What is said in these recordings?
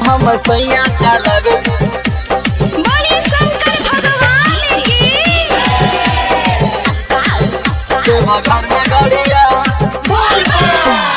हम सैया चलावे बड़े शंकर भगवान की घर में गड़िया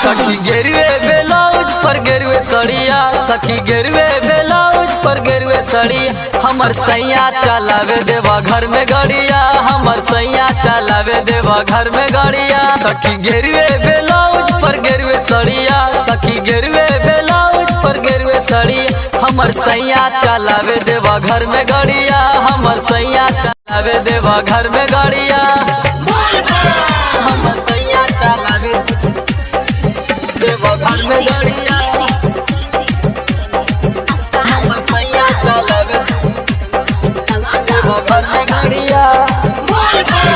सखी गेरुए ब्लाउज पर गेरुए सड़िया सखी गेरुए ब्लाउज पर गेरुए सड़िया हमर सैया चलावे देवा घर में गड़िया हमर सैया चलावे देवा घर में गड़िया सखी गेरुए ब्लाउज पर गेरुए सड़िया सखी गेरुए ब्लाउज पर गेरुए सड़िया हमर सैया चलावे देवा घर में गड़िया हमर सैया चलावे देवा घर में गड़िया हमर सैया चलावे देवा घर में गड़िया हमर सैया चलावे देवा घर में गड़िया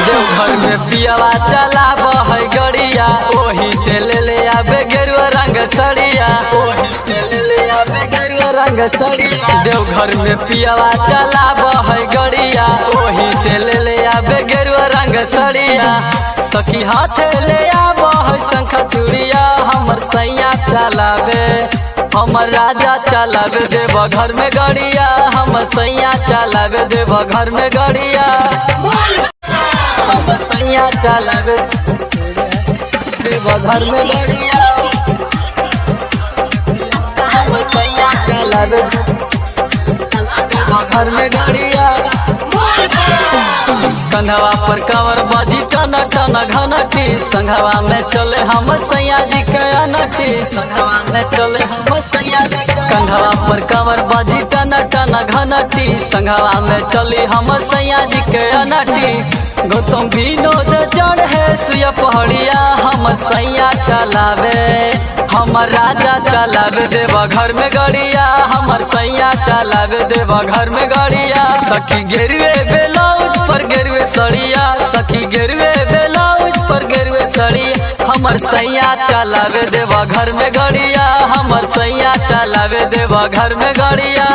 देवघर में पियावा चलाव है गड़िया ओही से ले आवे गेरुआ रंग सड़िया ओही से ले आवे गेरुआ रंग सड़िया देवघर में पियावा चलाव है गड़िया ओही से ले आवे गेरुआ रंग सड़िया सखी हाथ ले आव है शंख चूड़िया हमर सैया चलावे हमर राजा चलावे देवा घर में गड़िया हमर सैया चलावे देवा घर में गड़िया हमर सैया चलावे देवा घर में गड़िया हमर सैया चलावे देवा घर में गड़िया कंधवा पर कवर बाजी टना टना घनटी संघवा में चले हम सैया जी के अनटी संघवा में चले हम सैया जी कंधवा पर कवर बाजी टना टना घनटी संघवा में चली हम सैया जी के अनटी गौतम विनोद जड़ है सुया पहाड़िया हम सैया चलावे हमर राजा चलावे देवा घर में गड़िया हमर सैया चलावे देवा घर में गड़िया सखी गेरुए ब्लाउज पर गेरुए सड़िया सखी गेरुए ब्लाउज पर गेरुए सड़िया हमर सैया चलावे देवा घर में गड़िया हमर सैया चलावे देवा घर में गड़िया।